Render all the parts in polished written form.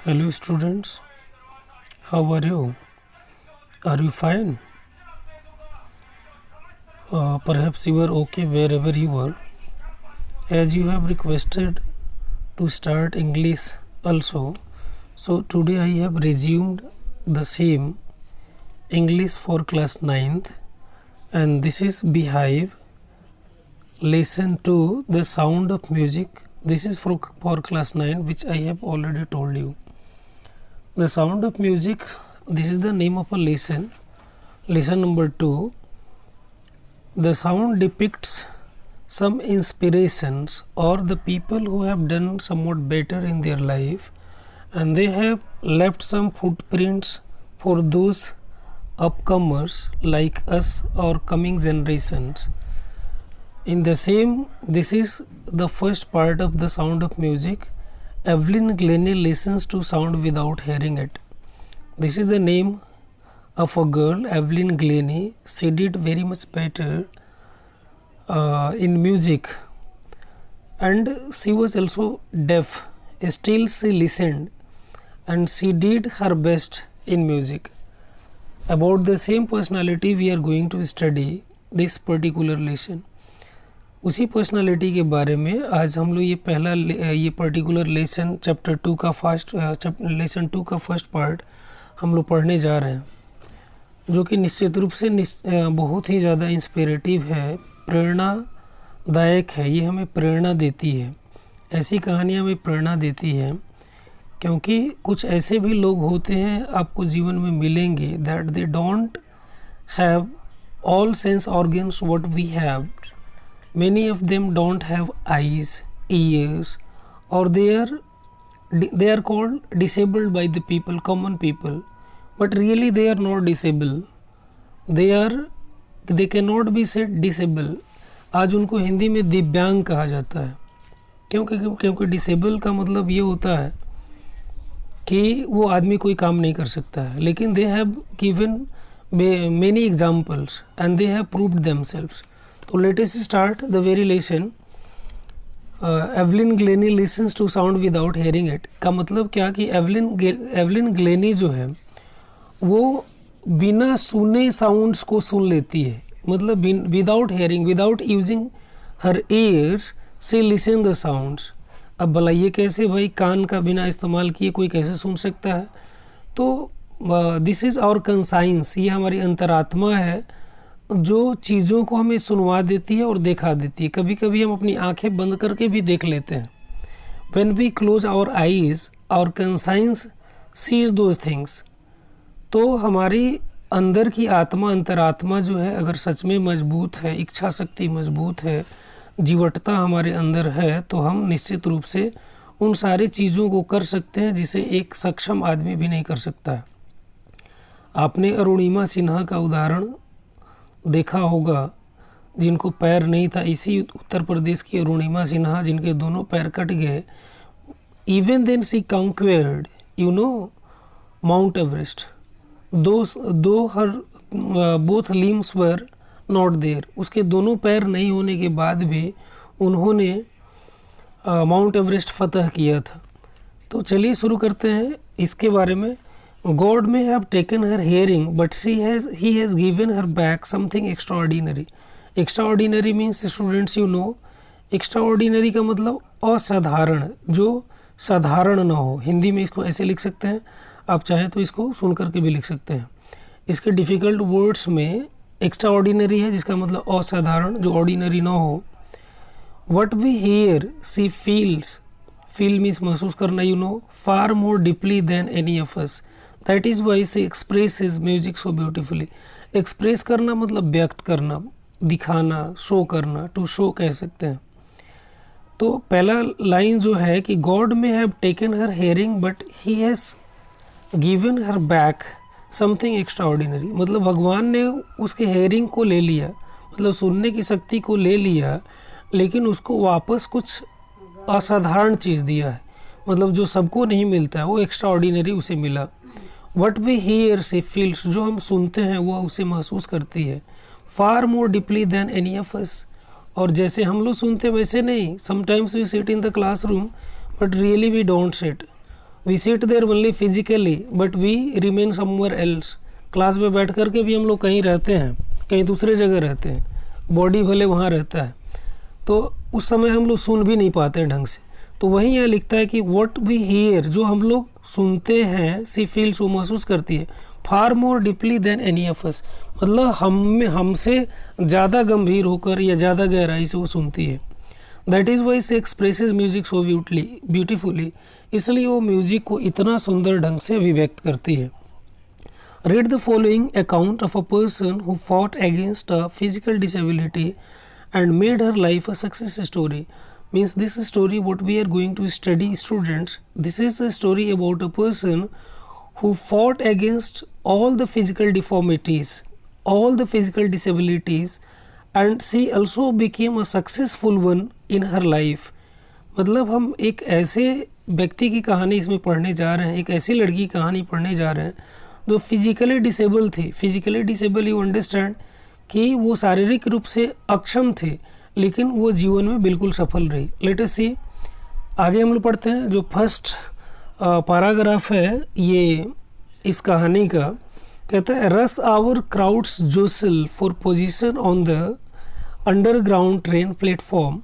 Hello students, how are you? Are you fine? Perhaps you are okay wherever you are. As you have requested to start English also, so today I have resumed the same English for class 9th, and this is Beehive lesson 2, the sound of music. This is for class 9, which I have already told you. The sound of music, this is the name of a lesson. Lesson number 2. The sound depicts some inspirations or the people who have done somewhat better in their life, and they have left some footprints for those upcomers like us or coming generations. In the same, this is the first part of the sound of music. Evelyn Glennie listens to sound without hearing it. This is the name of a girl, Evelyn Glennie. She did very much better in music, and she was also deaf. Still she listened and she did her best in music. About the same personality we are going to study this particular lesson. उसी personality के बारे में आज हम लोग ये particular lesson chapter 2 का lesson 2 का फर्स्ट पार्ट हम लोग पढ़ने जा रहे हैं, जो कि निश्चित रूप से बहुत ही ज़्यादा इंस्पिरेटिव है, प्रेरणादायक है। ये हमें प्रेरणा देती है, ऐसी कहानियाँ हमें प्रेरणा देती है, क्योंकि कुछ ऐसे भी लोग होते हैं आपको जीवन में मिलेंगे that they don't have all sense organs what we have. Many of them don't have eyes, ears, or they are called disabled by the people, common people, but really they are not disabled. They cannot be said disabled. आज उनको हिंदी में दिव्यांग कहा जाता है, क्योंकि disable का मतलब ये होता है कि वो आदमी कोई काम नहीं कर सकता है, लेकिन they have given many examples and they have proved themselves. तो let us start the very lesson. Evelyn Glennie listens to sound without hearing it का मतलब क्या कि एवलिन ग्लेनी जो है वो बिना सुने साउंड्स को सुन लेती है, मतलब without hearing, without using her years she listen the sounds. अब बताइए कैसे भाई, कान का बिना इस्तेमाल किए कोई कैसे सुन सकता है? तो दिस इज़ आवर कंसाइंस, ये हमारी अंतरात्मा है जो चीज़ों को हमें सुनवा देती है और दिखा देती है. कभी कभी हम अपनी आंखें बंद करके भी देख लेते हैं. When we close our eyes our conscience sees those things. तो हमारी अंदर की आत्मा, अंतरात्मा जो है, अगर सच में मजबूत है, इच्छा शक्ति मजबूत है, जीवटता हमारे अंदर है, तो हम निश्चित रूप से उन सारी चीज़ों को कर सकते हैं जिसे एक सक्षम आदमी भी नहीं कर सकता है. आपने अरुणिमा सिन्हा का उदाहरण देखा होगा, जिनको पैर नहीं था. इसी उत्तर प्रदेश की अरुणिमा सिन्हा, जिनके दोनों पैर कट गए. Even then she conquered Mount Everest. Though her both limbs were not there. उसके दोनों पैर नहीं होने के बाद भी उन्होंने माउंट एवरेस्ट फतह किया था. तो चलिए शुरू करते हैं इसके बारे में. God may have taken her hearing, but he has given her back something extraordinary. Extraordinary means students extraordinary का मतलब असाधारण, जो साधारण ना हो. हिंदी में इसको ऐसे लिख सकते हैं, आप चाहें तो इसको सुन करके भी लिख सकते हैं. इसके डिफ़िकल्ट वर्ड्स में एक्स्ट्राऑर्डिनरी है, जिसका मतलब असाधारण, जो ऑर्डिनरी ना हो. What we hear, she feels. Feel means महसूस करना, far more deeply than any of us. That is why she expresses music so beautifully. Express करना मतलब व्यक्त करना, दिखाना, शो करना, टू शो कह सकते हैं. तो पहला लाइन जो है कि God may have taken her hearing but he has given her back something extraordinary. मतलब भगवान ने उसके हेयरिंग को ले लिया, मतलब सुनने की शक्ति को ले लिया, लेकिन उसको वापस कुछ असाधारण चीज़ दिया है. मतलब जो सबको नहीं मिलता है वो एक्स्ट्राऑर्डिनरी उसे मिला. What we hear she feels, जो हम सुनते हैं वो उसे महसूस करती है. Far more deeply than any of us. और जैसे हम लोग सुनते वैसे नहीं. Sometimes we sit in the classroom but really we don't sit. We sit there only physically but we remain somewhere else. Class में बैठ कर के भी हम लोग कहीं रहते हैं, कहीं दूसरे जगह रहते हैं, बॉडी भले वहाँ रहता है, तो उस समय हम लोग सुन भी नहीं पाते हैं ढंग से। तो वहीं यहाँ लिखता है कि व्हाट वी हियर, जो हम लोग सुनते हैं, सी फील्स, वो महसूस करती है, far more deeply than any of us, मतलब हमसे ज़्यादा गंभीर होकर या ज़्यादा गहराई से वो सुनती है। दैट इज़ वाई से एक्सप्रेसेस म्यूजिक सो ब्यूटीफुली, इसलिए वो म्यूजिक को इतना सुंदर ढंग से अभिव्यक्त करती है। Read the following account of a person who fought against a physical disability and made her life a success story. Means this story what we are going to study, students, this is a story about a person who fought against all the physical deformities, all the physical disabilities, and she also became a successful one in her life. मतलब हम एक ऐसे व्यक्ति की कहानी इसमें पढ़ने जा रहे हैं, एक ऐसी लड़की की कहानी पढ़ने जा रहे हैं जो फिजिकली डिसेबल थी। फिजिकली डिसेबल, यू अंडरस्टैंड कि वो शारीरिक रूप से अक्षम थे, लेकिन वो जीवन में बिल्कुल सफल रही। लेट अस सी, आगे हम लोग पढ़ते हैं। जो फर्स्ट पैराग्राफ है ये इस कहानी का, कहता है rush hour crowds jostle for position on the underground train platform,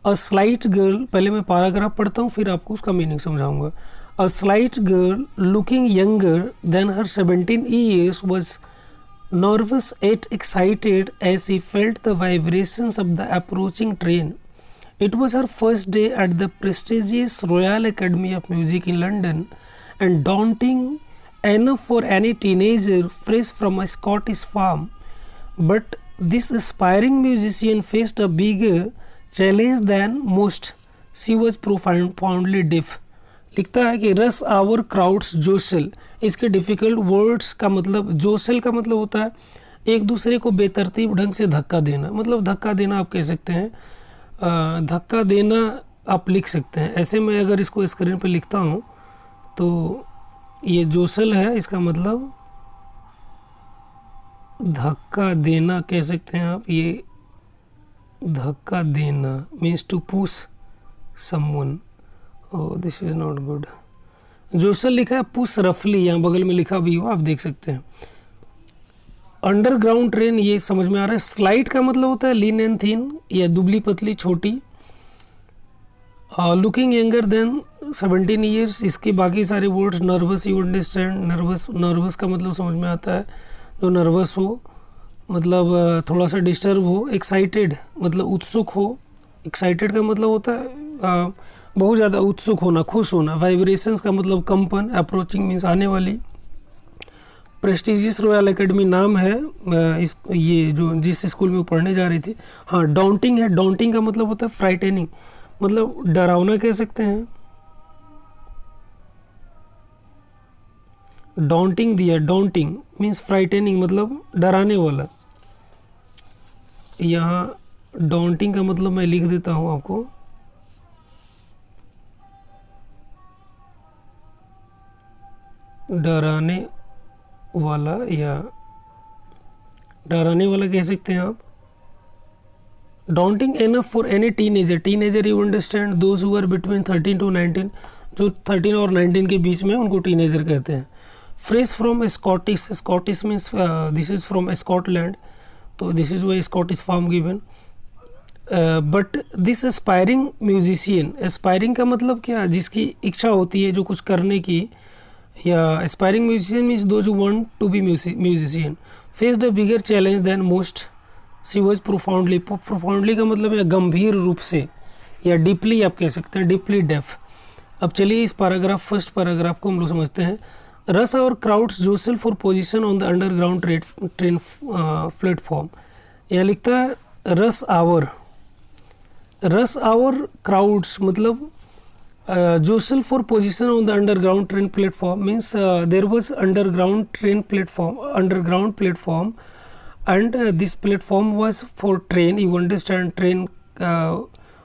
a slight girl, पहले मैं पैराग्राफ पढ़ता हूँ फिर आपको उसका मीनिंग समझाऊंगा। अ slight girl looking younger than her 17 years was nervous yet excited as she felt the vibrations of the approaching train. It was her first day at the prestigious Royal Academy of Music in London, and daunting enough for any teenager fresh from a Scottish farm. But this aspiring musician faced a bigger challenge than most. She was profoundly deaf. लिखता है कि रस hour crowds जोसल, इसके difficult words का मतलब, जोसल का मतलब होता है एक दूसरे को बेतरतीब ढंग से धक्का देना, मतलब धक्का देना आप कह सकते हैं, धक्का देना आप लिख सकते हैं। ऐसे में अगर इसको स्क्रीन पे लिखता हूँ तो ये जोसल है, इसका मतलब धक्का देना कह सकते हैं आप। ये धक्का देना means to push someone. Oh this is not good. Jostle लिखा है पुश रफली, यहाँ बगल में लिखा भी हो, आप देख सकते हैं। अंडरग्राउंड ट्रेन ये समझ में आ रहा है। स्लाइट का मतलब होता है लीन एंड थिन, या दुबली पतली छोटी। लुकिंग यंगर देन 17 years, इसके बाकी सारे words. Nervous, you understand, nervous का मतलब समझ में आता है जो नर्वस हो, मतलब थोड़ा सा डिस्टर्ब हो। एक्साइटेड मतलब उत्सुक हो, एक्साइटेड का मतलब होता है बहुत ज़्यादा उत्सुक होना, खुश होना। वाइब्रेशंस का मतलब कंपन। अप्रोचिंग मीन्स आने वाली। प्रेस्टिजियस रॉयल एकेडमी नाम है इस ये जो जिस स्कूल में वो पढ़ने जा रही थी। हाँ, डाउंटिंग है। डाउंटिंग का मतलब होता है फ्राइटेनिंग, मतलब डरावना कह सकते हैं। डाउंटिंग दिया, डाउंटिंग मीन्स फ्राइटेनिंग मतलब डराने वाला। यहाँ डाउंटिंग का मतलब मैं लिख देता हूँ आपको, डराने वाला, या डराने वाला कह सकते हैं आप। Daunting enough for any teenager, teenager you understand, those who are between 13 to 19, जो 13 और 19 के बीच में उनको टीनेजर कहते हैं। Fresh from Scottish, Scottish means this is from Scotland, तो this is why Scottish form given. But this aspiring musician, aspiring का मतलब क्या, जिसकी इच्छा होती है जो कुछ करने की, या aspiring musician means those who want to be musician. Faced a bigger challenge than most, she was profoundly, profoundly का मतलब है गंभीर रूप से, या डीपली आप कह सकते हैं, डीपली डेफ। अब चलिए इस पैराग्राफ, फर्स्ट पैराग्राफ को हम लोग समझते हैं। रस और crowds jostle for position on the underground train platform. यहाँ लिखता है rush hour, rush hour crowds मतलब jostle for position on the underground train platform, means there was underground platform, and this platform was for train, you understand, train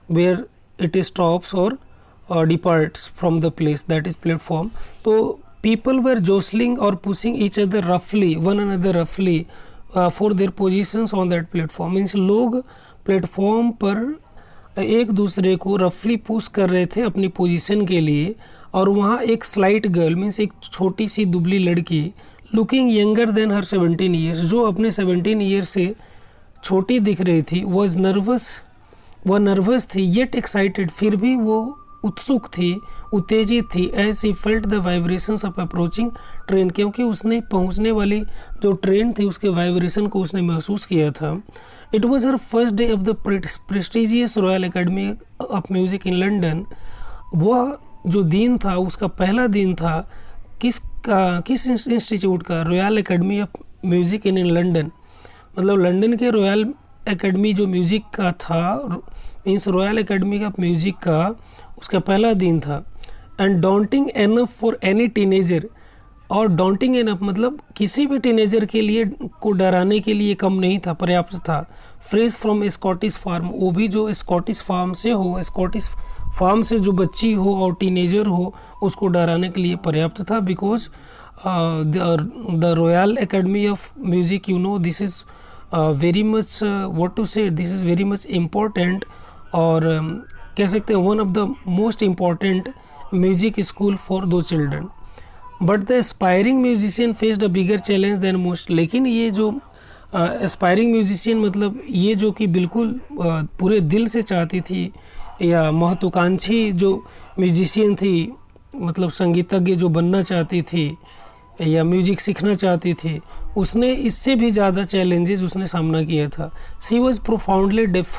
where it stops or departs from the place, that is platform. So people were jostling or pushing each other roughly, one another roughly for their positions on that platform, means लोग platform पर एक दूसरे को रफली push कर रहे थे अपनी पोजीशन के लिए और वहाँ एक स्लाइट गर्ल मीन्स एक छोटी सी दुबली लड़की looking younger than her 17 years, जो अपने 17 ईयर से छोटी दिख रही थी, वॉज नर्वस, वह नर्वस थी, येट एक्साइटेड, फिर भी वो उत्सुक थी, उत्तेजित थी, as he felt the vibrations of approaching train, क्योंकि उसने पहुंचने वाली जो ट्रेन थी उसके वाइब्रेशन को उसने महसूस किया था। It was her first day of the prestigious royal academy of music in London, वह जो दिन था उसका पहला दिन था किस इंस्टीट्यूट का, royal academy of music in London, मतलब लंदन के रॉयल एकेडमी जो म्यूजिक का था, means royal academy of music का उसका पहला दिन था। And daunting enough for any teenager, और डॉन्टिंग एनफ मतलब किसी भी टीनेजर के लिए को डराने के लिए कम नहीं था, पर्याप्त था। फ्रेश फ्रॉम स्कॉटिश फार्म, वो भी जो स्कॉटिश फार्म से हो, स्कॉटिश फार्म से जो बच्ची हो और टीनेजर हो उसको डराने के लिए पर्याप्त था। Because the royal academy of music, you know, this is very much what to say, this is very much important, और कह सकते हैं one of the most important music school for the children. But the aspiring musician faced a bigger challenge than most, लेकिन ये जो aspiring musician मतलब ये जो कि बिल्कुल पूरे दिल से चाहती थी, या महत्वाकांक्षी जो म्यूजिशियन थी, मतलब संगीतज्ञ जो बनना चाहती थी या म्यूजिक सीखना चाहती थी, उसने इससे भी ज़्यादा चैलेंजेस उसने सामना किया था। She was profoundly deaf,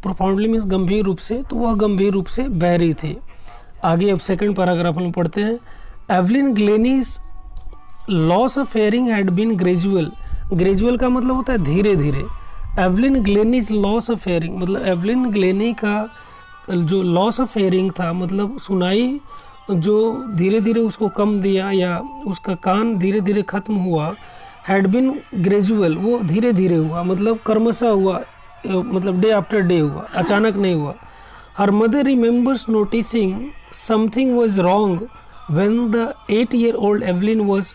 profoundly means गंभीर रूप से, तो वह गंभीर रूप से बहरी थी। आगे अब सेकंड पैराग्राफ में पढ़ते हैं। Evelyn Glennie's loss of hearing had been gradual, gradual का मतलब होता है धीरे धीरे। Evelyn Glennie's loss of hearing मतलब एवलिन ग्लेनी का जो लॉस ऑफ हेयरिंग था, मतलब सुनाई जो धीरे धीरे उसको कम दिया या उसका कान धीरे धीरे खत्म हुआ, हैड बीन ग्रेजुअल, वो धीरे धीरे हुआ, मतलब क्रमशः हुआ, मतलब डे आफ्टर डे हुआ, अचानक नहीं हुआ। Her mother remembers noticing something was wrong when the 8-year-old Evelyn was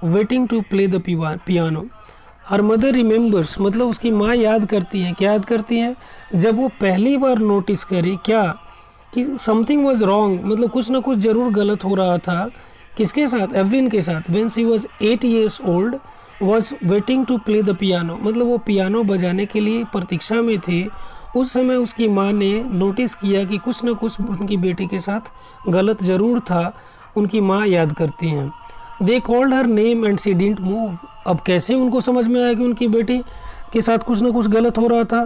waiting to play the piano. Her mother remembers मतलब उसकी माँ याद करती है, क्या याद करती हैं, जब वो पहली बार नोटिस करी क्या कि समथिंग वॉज रॉन्ग, मतलब कुछ ना कुछ जरूर गलत हो रहा था। किसके साथ, एवलिन के साथ। When she was 8 years old was waiting to play the piano, मतलब वो पियानो बजाने के लिए प्रतीक्षा में थी। उस समय उसकी माँ ने नोटिस किया कि कुछ ना कुछ उनकी बेटी के साथ गलत जरूर था, उनकी माँ याद करती हैं। They called her name and she didn't move, अब कैसे उनको समझ में आया कि उनकी बेटी के साथ कुछ ना कुछ गलत हो रहा था,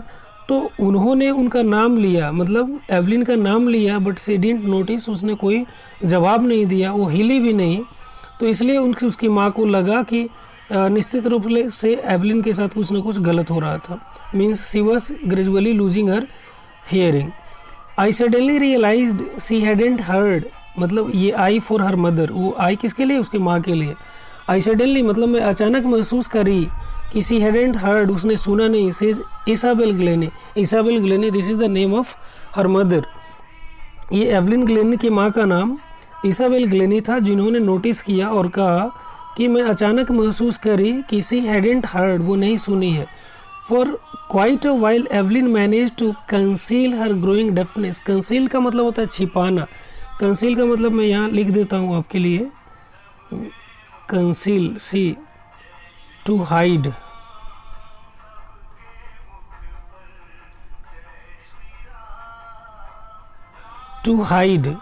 तो उन्होंने उनका नाम लिया, मतलब एवलिन का नाम लिया, बट शी डिडंट नोटिस, उसने कोई जवाब नहीं दिया, वो हिली भी नहीं। तो इसलिए उसकी माँ को लगा कि निश्चित रूप से एवलिन के साथ कुछ ना कुछ गलत हो रहा था। Means she was gradually losing her hearing. I suddenly realised she hadn't heard, मतलब ये आई फॉर हर मदर, वो आई किसके लिए, उसकी माँ के लिए। आई सडनली मतलब मैं अचानक महसूस करी कि शी हैडंट हर्ड, उसने सुना नहीं। Says Isabel Glennie, Isabel Glennie this is the name of her mother. ये एवलिन ग्लेनी की माँ का नाम इसाबेल ग्लेनी था, जिन्होंने नोटिस किया और कहा कि मैं अचानक महसूस करी कि शी हैडंट हर्ड, वो नहीं सुनी है। For quite a while Evelyn manage to conceal her growing deafness, conceal का मतलब होता है छिपाना, कंसील का मतलब मैं यहाँ लिख देता हूँ आपके लिए, conceal, see to hide, to hide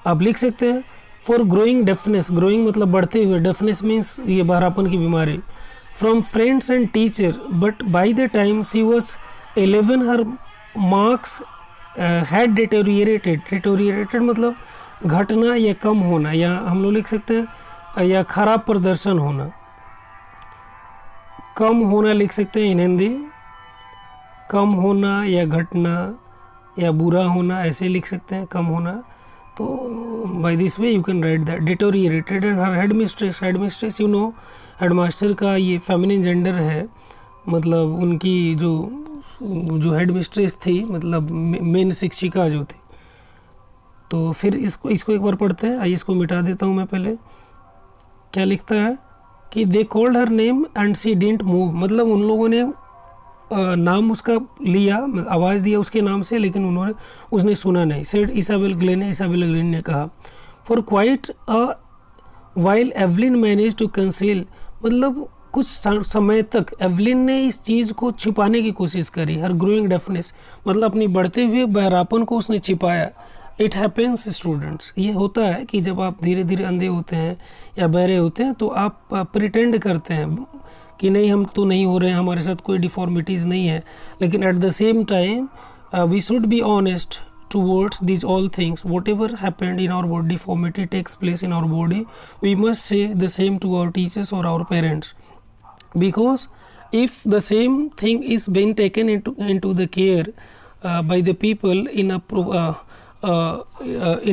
आप लिख सकते हैं। फॉर ग्रोइंग डेफनेस, ग्रोइंग मतलब बढ़ते हुए, डेफनेस मीन्स ये बहरापन की बीमारी। From friends and teacher, but by the time she was 11 her marks had deteriorated, deteriorated मतलब घटना या कम होना, या हम लोग लिख सकते हैं या खराब प्रदर्शन होना, कम होना लिख सकते हैं इन हिंदी, कम होना या घटना या बुरा होना ऐसे लिख सकते हैं, कम होना। तो by this way you can write that deteriorated. And her headmistress, headmistress you know headmaster का ये फेमिनिन जेंडर है, मतलब उनकी जो हेड मिस्ट्रेस थी, मतलब मेन शिक्षिका जो थी। तो फिर इसको एक बार पढ़ते हैं, आइए इसको मिटा देता हूँ मैं पहले। क्या लिखता है कि they called her name and she didn't move, मतलब उन लोगों ने नाम उसका लिया, आवाज़ दिया उसके नाम से, लेकिन उसने सुना नहीं। Said Isabel Glennie, Isabel Glennie ने कहा। For quite a while Evelyn manage to conceal, मतलब कुछ समय तक एवलिन ने इस चीज़ को छिपाने की कोशिश करी, हर ग्रोइंग डेफनेस, मतलब अपनी बढ़ते हुए बहरापन को उसने छिपाया। इट हैपेंस स्टूडेंट्स, ये होता है कि जब आप धीरे धीरे अंधे होते हैं या बहरे होते हैं तो आप प्रिटेंड करते हैं कि नहीं हम तो नहीं हो रहे हैं, हमारे साथ कोई डिफॉर्मिटीज़ नहीं है, लेकिन at the same time we should be honest towards these all things. Whatever happened in our body, deformity takes place in our body, we must say the same to our teachers or our parents, because if the same thing is being taken into the care by the people in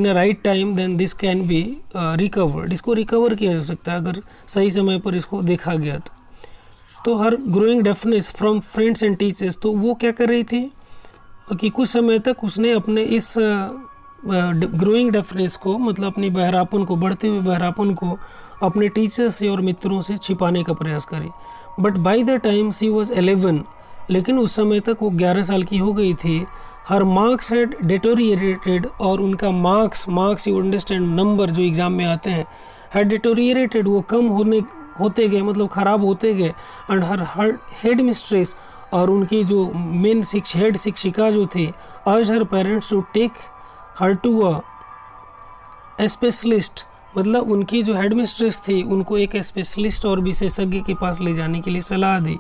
a right time, then this can be recovered. इसको recover किया जा सकता है अगर सही समय पर इसको देखा गया तो her growing deafness from friends and teachers, तो वो क्या कर रही थी कि कुछ समय तक उसने अपने इस ग्रोइंग डेफनेस को, मतलब अपनी बहरापन को, बढ़ते हुए बहरापन को अपने टीचर से और मित्रों से छिपाने का प्रयास करी। But by the time she was 11, लेकिन उस समय तक वो 11 साल की हो गई थी। हर मार्क्स हैड डिटोरिएटेड, और उनका मार्क्स यू अंडरस्टैंड, नंबर जो एग्ज़ाम में आते हैं, हैड डिटोरिएटेड, वो कम होते गए, मतलब ख़राब होते गए। एंड हर हेड मिस्ट्रेस, और उनकी जो मेन हेड शिक्षिका जो थी, urged her parents to take her to a specialist, मतलब उनकी जो हेड मिस्ट्रेस थी उनको एक स्पेशलिस्ट और विशेषज्ञ के पास ले जाने के लिए सलाह दी।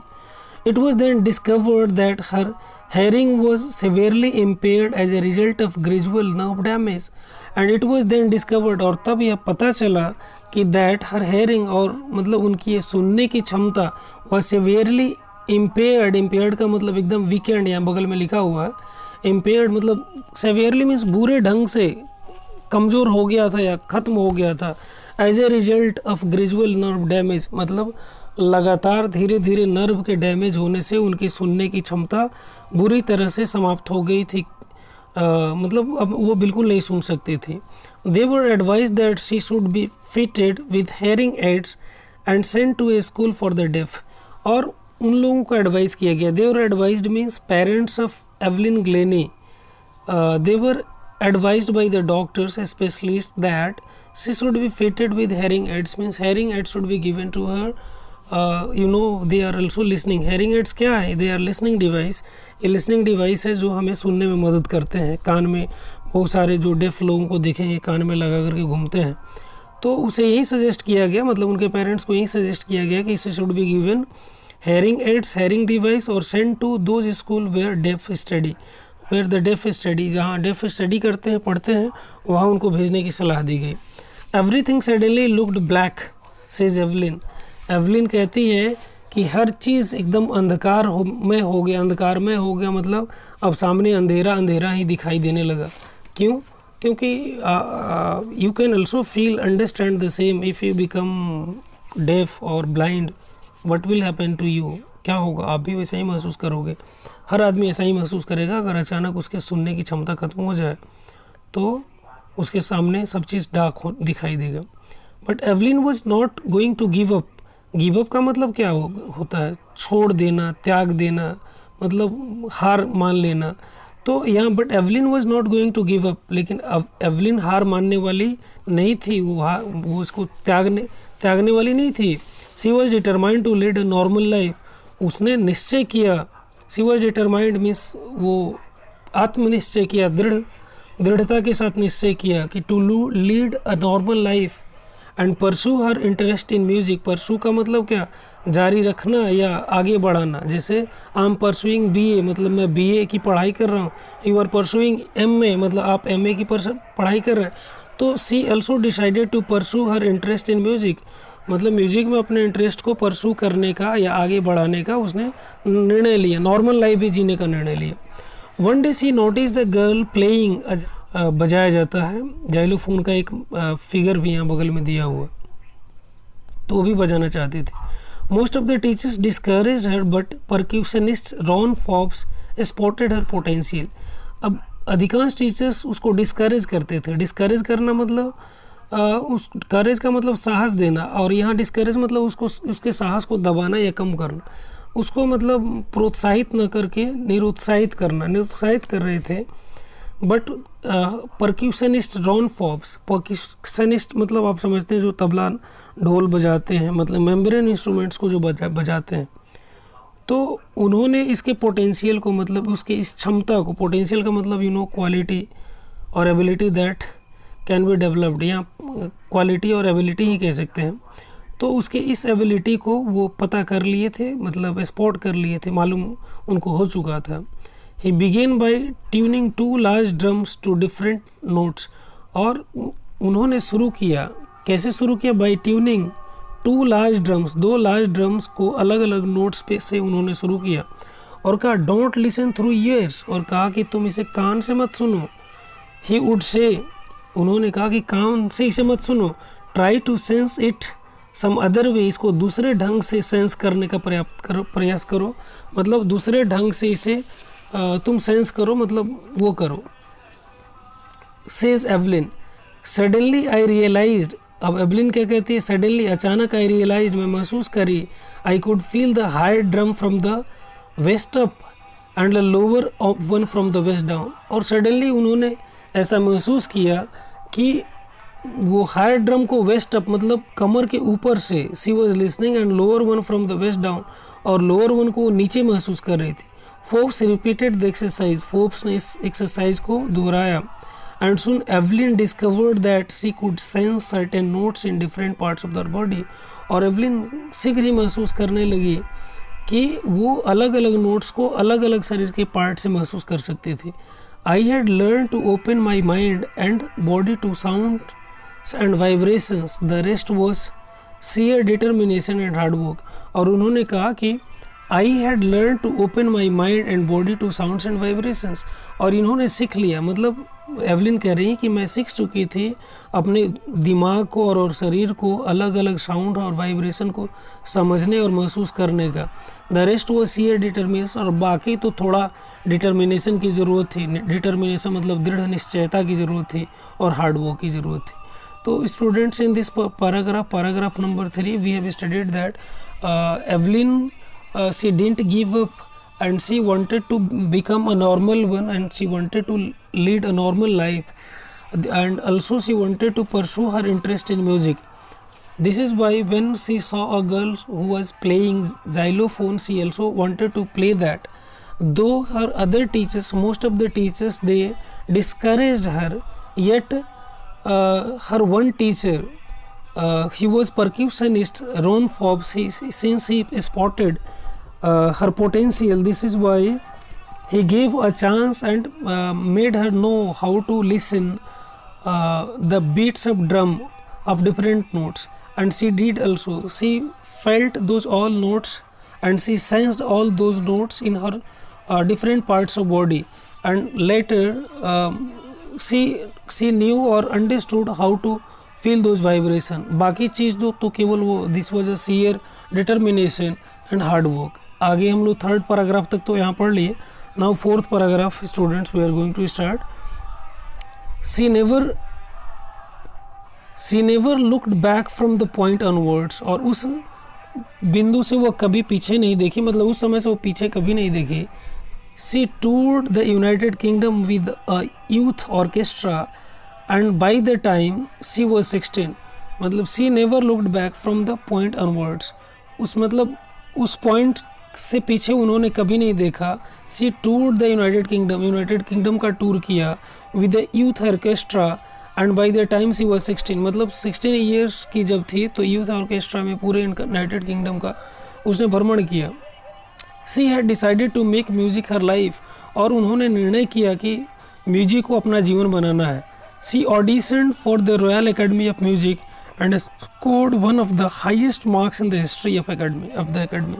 It was then discovered that her hearing was severely impaired as a result of gradual nerve damage, and it was then discovered, और तब यह पता चला कि दैट हर हेयरिंग, और मतलब उनकी ये सुनने की क्षमता वह सिवियरली इम्पेयर्ड का मतलब एकदम वीकेंड, यहाँ बगल में लिखा हुआ है। इम्पेयर्ड मतलब सेवियरली मीन्स बुरे ढंग से कमज़ोर हो गया था या ख़त्म हो गया था। As a result of gradual nerve damage, मतलब लगातार धीरे धीरे नर्व के डैमेज होने से उनकी सुनने की क्षमता बुरी तरह से समाप्त हो गई थी, मतलब अब वो बिल्कुल नहीं सुन सकती थी। They were advised that she should be fitted with hearing aids and sent to a school for the deaf, और उन लोगों को एडवाइस किया गया। They were advised means parents of Evelyn Glennie, they were advised by the doctors specialist that she should be fitted with hearing aids, means hearing aids should be given to her. You know they are also listening. Hearing aids क्या है? They are listening device. ये listening device है जो हमें सुनने में मदद करते हैं। कान में बहुत सारे जो डेफ लोगों को देखेंगे कान में लगा करके घूमते हैं, तो उसे यही सजेस्ट किया गया, मतलब उनके पेरेंट्स को यही सजेस्ट किया गया कि इसे should be given hearing aids, hearing device, और send to those school where the deaf study, जहाँ डेफ स्टडी करते हैं, पढ़ते हैं, वहाँ उनको भेजने की सलाह दी गई। Everything suddenly looked black, says Evelyn. Evelyn कहती है कि हर चीज़ एकदम अंधकार में हो गया, मतलब अब सामने अंधेरा ही दिखाई देने लगा। क्यों? क्योंकि you can also feel understand the same if you become deaf और blind, what will happen to you, क्या होगा? आप भी वैसा ही महसूस करोगे। हर आदमी ऐसा ही महसूस करेगा अगर अचानक उसके सुनने की क्षमता खत्म हो जाए तो उसके सामने सब चीज़ डार्क दिखाई देगा। But Evelyn was not going to give up. Give up का मतलब क्या होता है? छोड़ देना, त्याग देना, मतलब हार मान लेना। तो यहाँ but Evelyn was not going to give up, लेकिन एवलिन हार मानने वाली नहीं थी, वो उसको त्यागने वाली नहीं थी। She was determined to lead a normal life. उसने निश्चय किया, शी वॉज डिटरमाइंड मीन्स वो आत्मनिश्चय किया, दृढ़ता के साथ निश्चय किया कि to lead a normal life and pursue her interest in music. Pursue का मतलब क्या? जारी रखना या आगे बढ़ाना। जैसे आई एम परसुइंग BA, मतलब मैं BA की पढ़ाई कर रहा हूँ। यू आर परसुइंग MA, मतलब आप MA की पढ़ाई कर रहे हैं। तो she also decided to pursue her interest in music, मतलब म्यूजिक में अपने इंटरेस्ट को परसू करने का या आगे बढ़ाने का उसने निर्णय लिया, नॉर्मल लाइफ भी जीने का निर्णय लिया। One day she notice the girl playing, बजाया जाता है, जाइलोफोन का एक फिगर भी यहाँ बगल में दिया हुआ, तो वो भी बजाना चाहते थे। Most of the teachers discouraged her but percussionist Ron Forbes spotted her potential. अब अधिकांश टीचर्स उसको डिस्करेज करते थे। डिस्करेज करना मतलब उस करेज का मतलब साहस देना, और यहाँ डिस्करेज मतलब उसके साहस को दबाना या कम करना, उसको मतलब प्रोत्साहित न करके निरुत्साहित कर रहे थे। बट परक्यूशनिस्ट रॉन फॉब्स, परक्यूशनिस्ट मतलब आप समझते हैं जो तबला ढोल बजाते हैं, मतलब मेम्ब्रेन इंस्ट्रूमेंट्स को जो बजाते हैं, तो उन्होंने इसके पोटेंशियल को, मतलब उसके इस क्षमता को, पोटेंशियल का मतलब क्वालिटी और ability that can be developed, या क्वालिटी और एबिलिटी ही कह सकते हैं, तो उसके इस एबिलिटी को वो पता कर लिए थे, मतलब स्पॉट कर लिए थे, मालूम उनको हो चुका था। He began by tuning 2 large drums to different notes, और उन्होंने शुरू किया, कैसे शुरू किया? By tuning 2 large drums, 2 large drums को अलग अलग नोट्स पे से उन्होंने शुरू किया, और कहा डोंट लिसन थ्रू ईयर्स, और कहा कि तुम इसे कान से मत सुनो। ही वुड से, उन्होंने कहा कि कान से इसे मत सुनो, try to sense it some other way, इसको दूसरे ढंग से सेंस करने का प्रयास करो, मतलब दूसरे ढंग से इसे तुम सेंस करो, मतलब वो करो। Says Evelyn, suddenly I realised, अब एवलिन क्या कहती है? सडनली, अचानक, आई रियलाइज्ड, मैं महसूस करी, I could feel the higher drum from the waist up and the lower one from the waist down, और सडनली उन्होंने ऐसा महसूस किया कि वो हायर ड्रम को वेस्ट अप मतलब कमर के ऊपर से, she was listening, and lower one from the waist down, और लोअर वन को नीचे महसूस कर रही थी। Forbes repeated the exercise, Forbes ने इस एक्सरसाइज को दोहराया, and soon Evelyn discovered that she could sense certain notes in different parts of her body, और एवलिन शीघ्र ही महसूस करने लगी कि वो अलग अलग नोट्स को अलग अलग शरीर के पार्ट से महसूस कर सकती थी। I had learn to open my mind and body to sound and vibrations, the rest was sheer determination and hard work, और उन्होंने कहा कि I had learn to open my mind and body to sounds and vibrations, और इन्होंने सीख लिया, मतलब Evelyn कह रही है कि मैं सीख चुकी थी अपने दिमाग को और शरीर को अलग अलग साउंड और वाइब्रेशन को समझने और महसूस करने का। द रेस्ट वो sheer डिटर्मिनेशन, और बाकी तो थोड़ा डिटर्मिनेशन की ज़रूरत थी, डिटर्मिनेशन मतलब दृढ़ निश्चयता की ज़रूरत थी और हार्ड वर्क की ज़रूरत थी। तो students, in this paragraph number 3 we have studied that Evelyn she didn't give up, and she wanted to become a normal one, and she wanted to lead a normal life, and also she wanted to pursue her interest in music. This is why when she saw a girl who was playing xylophone, she also wanted to play that. Though her other teachers, most of the teachers, they discouraged her, yet her one teacher, he was percussionist Ron Forbes, since he spotted her potential, this is why he gave a chance and made her know how to listen the beats of drum of different notes, and she did also. She felt those all notes, and she sensed all those notes in her different parts of body, and later she knew or understood how to feel those vibration. बाकी चीज़ तो केवल वो, this was a sheer determination and hard work. आगे हम लोग 3rd paragraph तक तो यहाँ पढ़ लिए। Now 4th paragraph students, we are going to start. She never looked back from the point onwards, और उस बिंदु से वो कभी पीछे नहीं देखी, मतलब उस समय से वो पीछे कभी नहीं देखी। She toured the United Kingdom with a youth orchestra, and by the time she was 16, मतलब she never looked back from the point onwards, उस मतलब उस पॉइंट से पीछे उन्होंने कभी नहीं देखा। She toured the United kingdom का टूर किया with the youth orchestra, and by the time she was 16, मतलब 16 ईयर्स की जब थी तो यूथ ऑर्केस्ट्रा में पूरे यूनाइटेड किंगडम का उसने भ्रमण किया। She had decided to make music her life, और उन्होंने निर्णय किया कि म्यूजिक को अपना जीवन बनाना है। She auditioned for the royal academy of music and scored one of the highest marks in the history of the academy,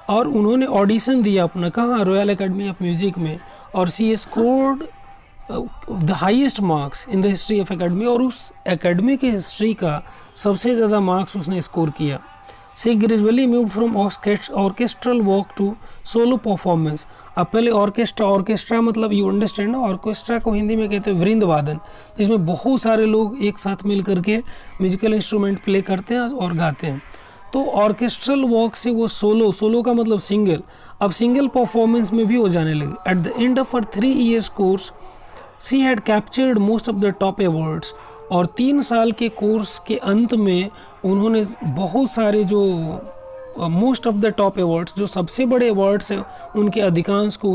और उन्होंने ऑडिशन दिया अपना, कहाँ? रॉयल एकेडमी ऑफ म्यूजिक में, और she scored the highest marks in the history of academy, और उस academy की हिस्ट्री का सबसे ज़्यादा मार्क्स उसने स्कोर किया। She gradually moved from orchestral work to solo performance. अब पहले ऑर्केस्ट्रा मतलब यू अंडरस्टैंड ना, ऑर्केस्ट्रा को हिंदी में कहते हैं वृंद वादन, जिसमें बहुत सारे लोग एक साथ मिल करके म्यूजिकल इंस्ट्रूमेंट प्ले करते हैं और गाते हैं। तो ऑर्केस्ट्रल वर्क से वो सोलो का मतलब सिंगल, अब सिंगल परफॉर्मेंस में भी हो जाने लगी। At the end of her 3 years course she had captured most of the top awards, और 3 साल के कोर्स के अंत में उन्होंने बहुत सारे जो most of the top awards, जो सबसे बड़े अवार्ड्स हैं, उनके अधिकांश को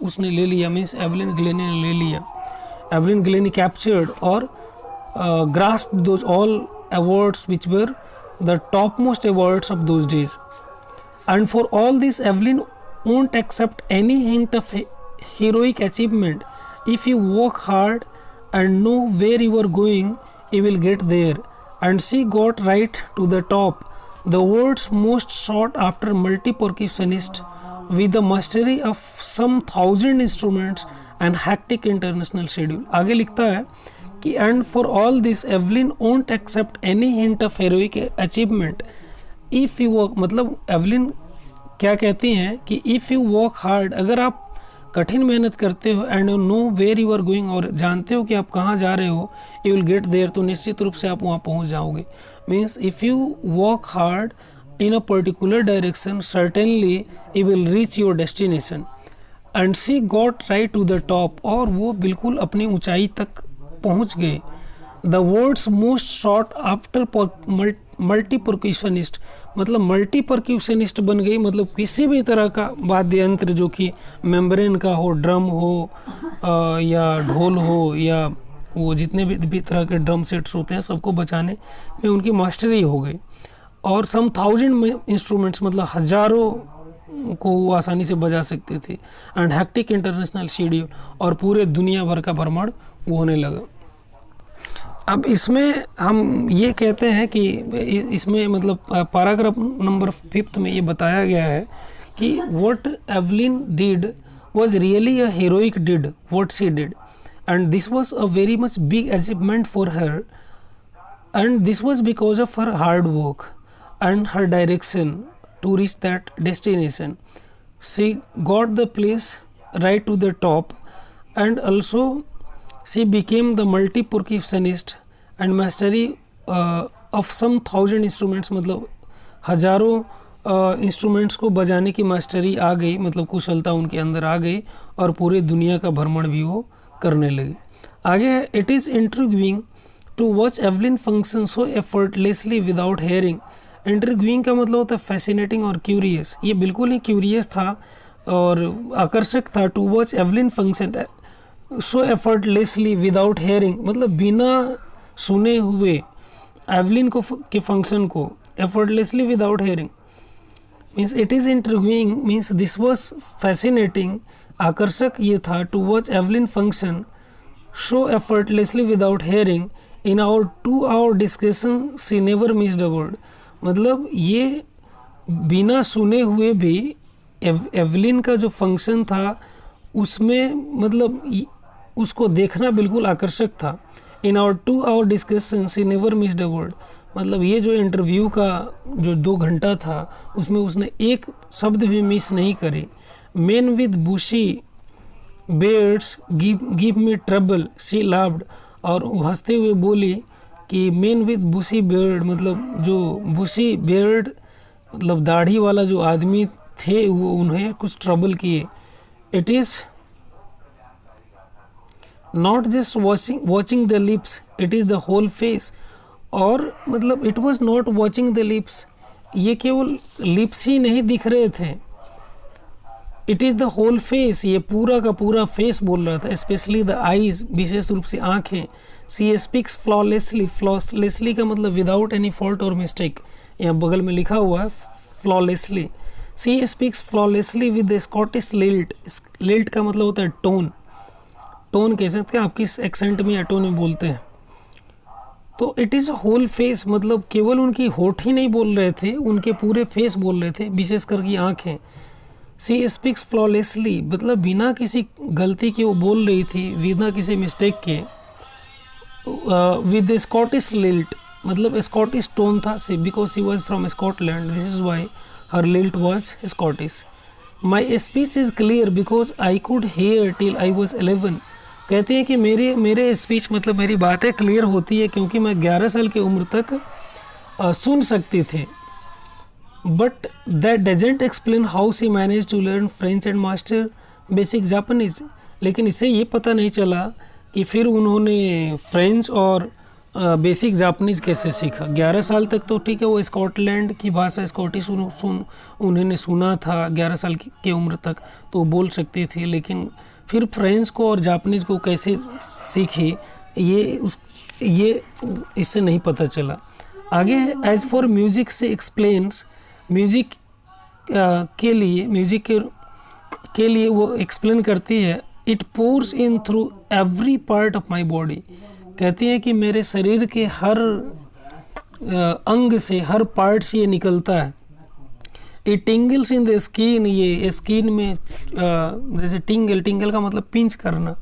उसने ले लिया, मीन्स एवलिन ग्लेनी ने ले लिया। एवलिन ग्लेनी कैप्चर्ड और grasped those all awards which were the top most awards of those days, and for all this Evelyn won't accept any hint of heroic achievement. If you work hard and know where you are going, you will get there. And she got right to the top, the world's most sought after multi-percussionist with the mastery of some 1000 instruments and hectic international schedule. आगे लिखता है कि and for all this Evelyn won't accept any hint of heroic achievement. If you work, मतलब Evelyn क्या कहती हैं कि if you work hard, अगर आप कठिन मेहनत करते हो, and nowhere you are going, और जानते हो कि आप कहाँ जा रहे हो, यू विल गेट देयर, तो निश्चित रूप से आप वहाँ पहुँच जाओगे। Means if you work hard in a particular direction, certainly you will reach your destination. And she got right to the top, और वो बिल्कुल अपनी ऊंचाई तक पहुँच गए। The world's most sought after multi percussionist, मतलब मल्टी परक्यूशनिस्ट बन गई, मतलब किसी भी तरह का वाद्य यंत्र जो कि मेम्ब्रेन का हो, ड्रम हो या ढोल हो, या वो जितने भी तरह के ड्रम सेट्स होते हैं, सबको बजाने में उनकी मास्टरी हो गई। और सम 1000 इंस्ट्रूमेंट्स, मतलब हज़ारों को वो आसानी से बजा सकते थे। एंड हैक्टिक इंटरनेशनल शेड्यूल, और पूरे दुनिया भर का भ्रमण वो होने लगा। अब इसमें हम ये कहते हैं कि इसमें मतलब पैराग्राफ नंबर 5 में ये बताया गया है कि what Evelyn did was really a heroic deed what she did, and this was a very much big achievement for her, and this was because of her hard work and her direction to reach that destination. She got the place right to the top, and also she became the multi-percussionist and mastery of some 1000 instruments, मतलब हजारों instruments को बजाने की mastery आ गई, मतलब कुशलता उनके अंदर आ गई, और पूरे दुनिया का भ्रमण भी वो करने लगी. आगे it is intriguing to watch Evelyn function so effortlessly without hearing. Intriguing का मतलब होता है फैसिनेटिंग और क्यूरियस. ये बिल्कुल ही क्यूरियस था और आकर्षक था. To watch Evelyn function so effortlessly without hearing, मतलब बिना सुने हुए एवलिन को के फंक्शन को effortlessly without hearing means it is intriguing means this was fascinating. आकर्षक ये था to watch Evelyn function so effortlessly without hearing. In our 2 hour discussion she never missed a word. मतलब ये बिना सुने हुए भी एवलिन का जो फंक्शन था उसमें मतलब उसको देखना बिल्कुल आकर्षक था. In our 2 hour discussion she never missed a word, मतलब ये जो इंटरव्यू का जो 2 घंटा था उसमें उसने एक शब्द भी मिस नहीं करी. Men with bushy beards give me trouble she laughed. और हंसते हुए बोली कि मेन विद बुशी बेयर्ड, मतलब जो बुशी बेयर्ड मतलब दाढ़ी वाला जो आदमी थे वो उन्हें कुछ ट्रबल किए. It is not just watching the lips, it is the whole face. और मतलब it was not watching the lips, ये केवल लिप्स ही नहीं दिख रहे थे. It is the whole face, ये पूरा का पूरा फेस बोल रहा था. स्पेशली द आईज, विशेष रूप से आँखें. सी स्पीक्स फ्लॉलेसली. फ्लॉलेसली का मतलब विदाउट एनी फॉल्ट और मिस्टेक, यहाँ बगल में लिखा हुआ है flawlessly. She speaks flawlessly with Scottish lilt. Lilt का मतलब होता है टोन. टोन कह सकते हैं, आप किस एक्सेंट में या टोन में बोलते हैं. तो इट इज़ होल फेस, मतलब केवल उनकी होठ ही नहीं बोल रहे थे, उनके पूरे फेस बोल रहे थे, विशेष करके आँखें. सी स्पीक्स फ्लॉलेसली मतलब बिना किसी गलती के वो बोल रही थी, बिना किसी मिस्टेक के. विद स्कॉटिश लिल्ट मतलब स्कॉटिश टोन था, because she was from Scotland, this is why her lilt was Scottish. My speech is clear because I could hair till I was 11. कहते हैं कि मेरे स्पीच मतलब मेरी बातें क्लियर होती है क्योंकि मैं 11 साल की उम्र तक सुन सकती थी. But that doesn't explain how she manage to learn French and master basic Japanese. लेकिन इससे ये पता नहीं चला कि फिर उन्होंने फ्रेंच और बेसिक जापानीज़ कैसे सीखा। 11 साल तक तो ठीक है, वो स्कॉटलैंड की भाषा स्कॉटिश उन्होंने सुना था 11 साल की उम्र तक, तो वो बोल सकती थी, लेकिन फिर फ्रेंच को और जापानीज़ को कैसे सीखी ये इससे नहीं पता चला। आगे एज फॉर म्यूजिक से एक्सप्लेन्स, म्यूजिक के लिए वो एक्सप्लेन करती है, it pores in through every part of my body. कहती है कि मेरे शरीर के हर अंग से, हर पार्ट से ये निकलता है। It tingles in the skin, ये स्किन में जैसे टिंगल का मतलब पिंच करना,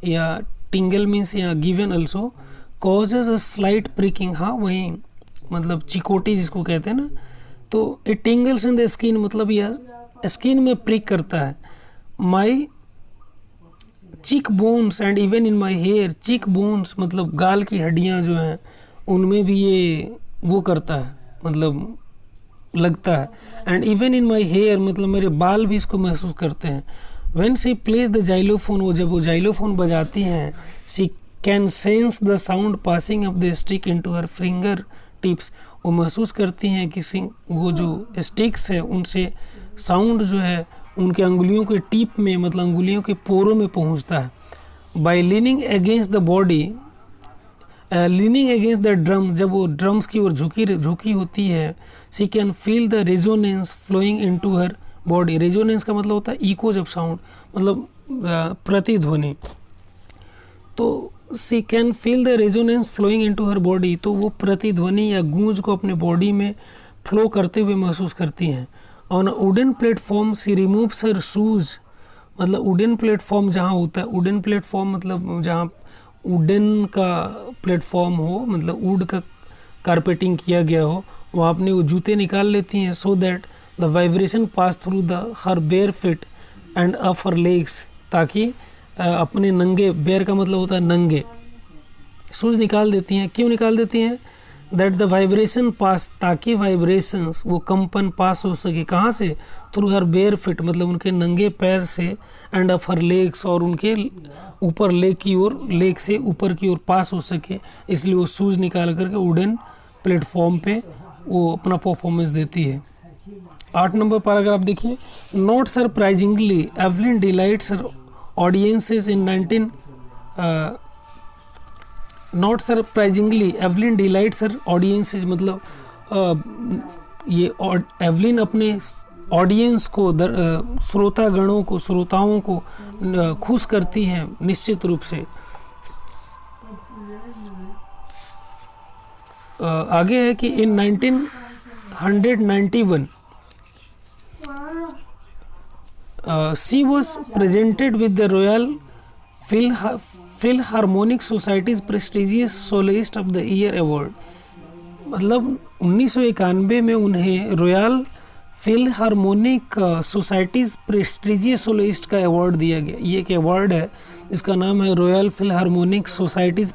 या टिंगल मीन्स या given also causes a slight pricking, हाँ वही मतलब चिकोटी जिसको कहते हैं ना, तो it tingles in the skin मतलब यह स्किन में प्रिक करता है। My cheekbones and even in my hair, cheekbones मतलब गाल की हड्डियाँ जो हैं उनमें भी ये वो करता है, मतलब लगता है। And even in my hair मतलब मेरे बाल भी इसको महसूस करते हैं। When she plays the xylophone, वो जब वो जाइलोफोन बजाती हैं, she can sense the sound passing of the stick into her fingertips, वो महसूस करती हैं कि वो जो स्टिक्स है उनसे साउंड जो है उनके अंगुलियों के टिप में, मतलब अंगुलियों के पोरों में पहुंचता है। By leaning against the body, leaning against the drum, जब वो ड्रम्स की ओर झुकी होती है, she can feel the resonance flowing into her body. Resonance का मतलब होता है इको, जब साउंड मतलब प्रतिध्वनि, तो she can feel the resonance flowing into her body, तो वो प्रतिध्वनि या गूंज को अपने बॉडी में फ्लो करते हुए महसूस करती हैं। On wooden platform she removes her shoes, मतलब वुडन प्लेटफॉर्म जहाँ होता है, वुडन प्लेटफॉर्म मतलब जहाँ वुडन का प्लेटफॉर्म हो, मतलब वुड का कारपेटिंग किया गया हो, वहाँ अपने वो जूते निकाल लेती हैं, so that the vibration pass through the her bare feet and up her legs, ताकि अपने नंगे, बेयर का मतलब होता है नंगे, शूज निकाल देती हैं। क्यों निकाल देती हैं? दैट द वाइब्रेशन पास, ताकि वाइब्रेशंस वो कंपन पास हो सके, कहाँ से? थ्रू हर बेयर फिट मतलब उनके नंगे पैर से, एंड ऑफ हर लेग्स, और उनके ऊपर लेग की ओर, लेग से ऊपर की ओर पास हो सके, इसलिए वो शूज निकाल करके वुडन प्लेटफॉर्म पे वो अपना परफॉर्मेंस देती है। 8 नंबर पैराग्राफ देखिए। Not surprisingly Evelyn delights her audiences in 19 not surprisingly Evelyn delights her audiences मतलब ये एवलिन अपने ऑडियंस को, श्रोतागणों को, श्रोताओं को खुश करती हैं निश्चित रूप से। आगे है कि इन 1991 she was presented with the Royal Philharmonic Society's prestigious Soloist of the Year Award। मतलब 1991 में उन्हें royal Philharmonic societies prestigious soloist का अवार्ड दिया गया। ये एक अवार्ड है, इसका नाम है royal Philharmonic societies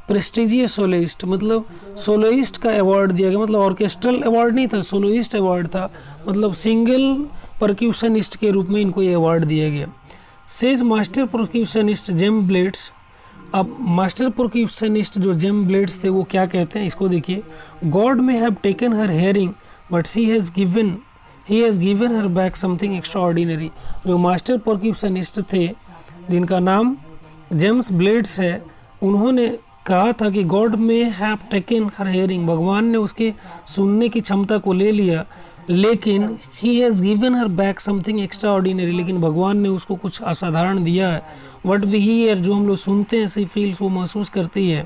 prestigious soloist, मतलब सोलोइस्ट का अवार्ड दिया गया। मतलब ऑर्केस्ट्रल अवार्ड नहीं था, सोलोइस्ट अवार्ड था, मतलब सिंगल परक्यूशनिस्ट के रूप में इनको ये अवार्ड दिया गया। Says master percussionist James Blades. अब मास्टर परक्यूशनिस्ट जो जेम ब्लेड्स थे वो क्या कहते हैं, इसको देखिए। God may have taken her hearing but he has given her back something extra ordinary. जो मास्टर परक्यूशनिस्ट थे जिनका नाम जेम्स ब्लेड्स है, उन्होंने कहा था कि God may have taken her hearing, भगवान ने उसके सुनने की क्षमता को ले लिया, लेकिन he has given her back something extra ordinary, लेकिन भगवान ने उसको कुछ असाधारण दिया है। वट वी हियर, जो हम लोग सुनते हैं, सी फील्स, वो महसूस करती है।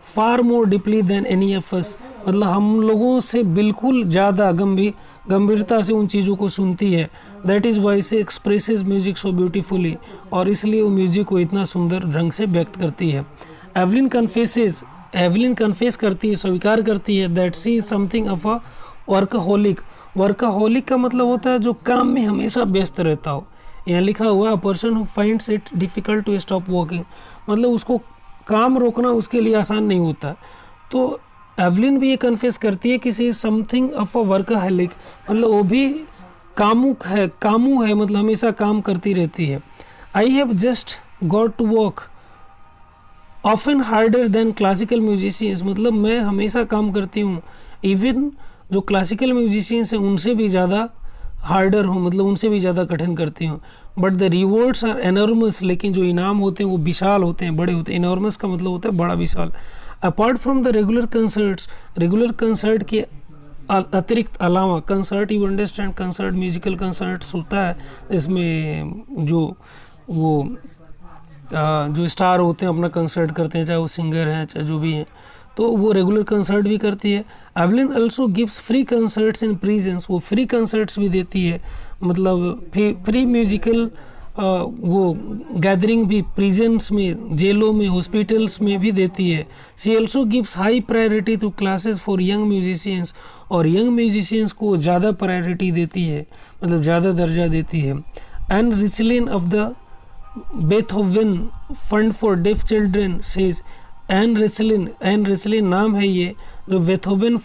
Far more deeply than any of us, मतलब हम लोगों से बिल्कुल ज़्यादा गंभीरता से उन चीज़ों को सुनती है। दैट इज़ वाई से एक्सप्रेसेस म्यूजिक सो ब्यूटीफुली, और इसलिए वो म्यूजिक को इतना सुंदर ढंग से व्यक्त करती है। एवलिन कन्फेस करती है, स्वीकार करती है that she is something of a workaholic. Workaholic का मतलब होता है जो काम में हमेशा व्यस्त रहता हो। यहाँ लिखा हुआ person who finds it difficult to stop working, मतलब उसको काम रोकना उसके लिए आसान नहीं होता। तो एवलिन भी ये कन्फेस करती है कि she is something of a workaholic, मतलब वो भी कामू है, मतलब हमेशा काम करती रहती है। I have just got to work, often harder than classical musicians, मतलब मैं हमेशा काम करती हूँ इवन जो क्लासिकल म्यूजिशियंस हैं उनसे भी ज़्यादा हार्डर हूँ, मतलब उनसे भी ज़्यादा कठिन करती हूँ। But the rewards are enormous, लेकिन जो इनाम होते हैं वो विशाल होते हैं, बड़े होते हैं। एनॉर्मस का मतलब होता है बड़ा, विशाल। Apart from the regular concerts, regular concert के अतिरिक्त अलावा, concert you understand, concert musical concerts होता है इसमें जो वो जो स्टार होते हैं अपना कंसर्ट करते हैं, चाहे वो सिंगर हैं चाहे जो भी हैं, तो वो रेगुलर कंसर्ट भी करती है। Evelyn also gives free concerts in prisons, वो फ्री कंसर्ट्स भी देती है, मतलब फ्री म्यूजिकल वो गैदरिंग भी प्रिजन्स में, जेलों में, हॉस्पिटल्स में भी देती है। She also gives high priority to classes for young musicians, और यंग म्यूजिशियंस को ज़्यादा प्रायोरिटी देती है, मतलब ज़्यादा दर्जा देती है। And Richlin of the Beethoven fund for deaf children says, Ann Richlin नाम है ये, जो Beethoven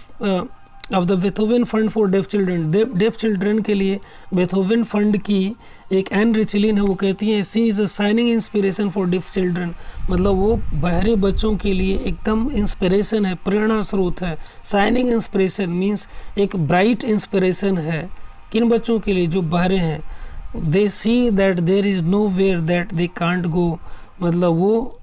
of the Beethoven fund for deaf children, deaf children के लिए बेथोवन फंड की एक एन रिचलिन है, वो कहती है she is a shining inspiration for deaf children, मतलब वो बहरे बच्चों के लिए एकदम इंस्पिरेशन है, प्रेरणा स्रोत है। साइनिंग इंस्पिरेशन मीन्स एक ब्राइट इंस्पिरेशन है, किन बच्चों के लिए, जो बहरे हैं। They see that there is nowhere that they can't go, मतलब वो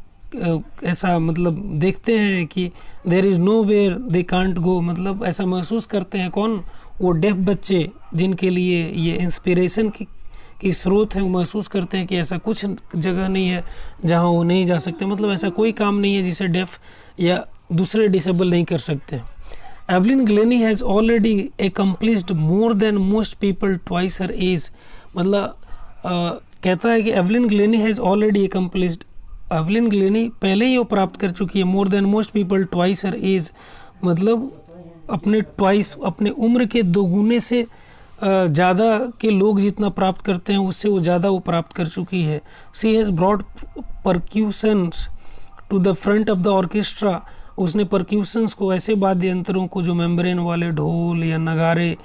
ऐसा मतलब देखते हैं कि there is nowhere they can't go, मतलब ऐसा महसूस करते हैं, कौन, वो डेफ बच्चे जिनके लिए ये इंस्पिरेशन की स्रोत है, वो महसूस करते हैं कि ऐसा कुछ जगह नहीं है जहाँ वो नहीं जा सकते, मतलब ऐसा कोई काम नहीं है जिसे डेफ या दूसरे डिसेबल नहीं कर सकते। Evelyn Glennie has already accomplished more than most people twice her age, मतलब कहता है कि Evelyn Glennie has already accomplished, Evelyn Glennie पहले ही वो प्राप्त कर चुकी है, more than most people twice her age, मतलब अपने ट्वाइस, अपने उम्र के दोगुने से ज़्यादा के लोग जितना प्राप्त करते हैं उससे वो ज़्यादा वो प्राप्त कर चुकी है। She has brought percussions to the front of the orchestra, उसने परक्यूशंस को, ऐसे वाद्य यंत्रों को जो मेम्ब्रेन वाले ढोल या नगारे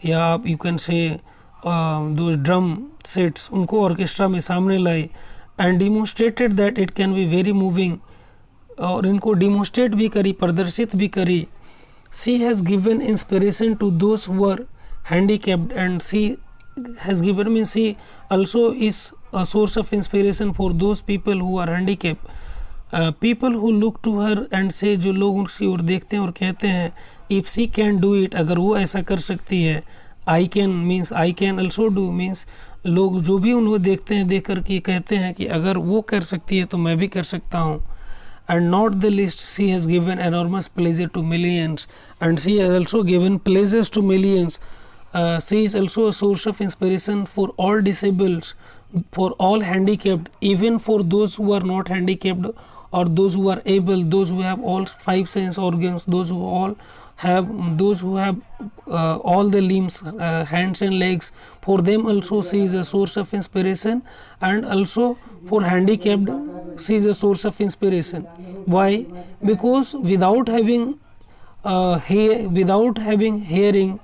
या आप यू कैन से दो ड्रम सेट्स, उनको ऑर्केस्ट्रा में सामने लाई। And demonstrated that it can be very moving, और इनको डिमोन्स्ट्रेट भी करी, प्रदर्शित भी करी। She has given inspiration to those who are handicapped, and she has given me, she also is a source of inspiration for those people who are handicapped, people who look to her and say, जो लोग उसकी ओर देखते हैं और कहते हैं if she can do it, अगर वो ऐसा कर सकती है, I can means I can also do means लोग जो भी उन्हें देखते हैं, देख कर के कहते हैं कि अगर वो कर सकती है तो मैं भी कर सकता हूँ। And not the least, she has given enormous pleasure to millions, and she has also given pleasures to millions. She is also a source of inspiration for all disabled, for all handicapped, even for those who are not handicapped, or those who are able, those who have all five sense organs, those who have all the limbs, hands and legs. For them also she is a source of inspiration, and also for handicapped she is a source of inspiration. Why? Because without having hearing,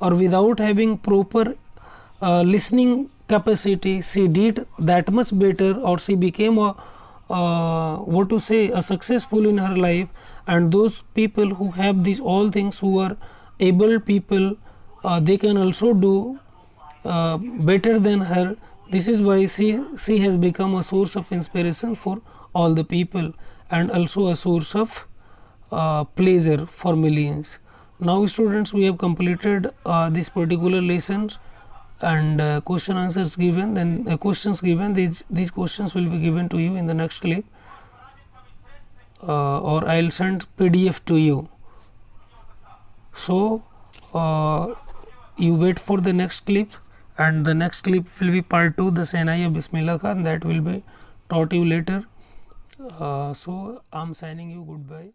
or without having proper listening capacity, she did that much better, or she became a successful in her life. And those people who have these all things, who are able people, they can also do better than her. This is why she has become a source of inspiration for all the people, and also a source of pleasure for millions. Now students, we have completed this particular lessons, and question answers given, then questions given. These questions will be given to you in the next clip, or I'll send PDF to you. So you wait for the next clip, and the next clip will be part 2, the Sehnai Bismillah Khan, that will be taught you later. So I'm signing you goodbye.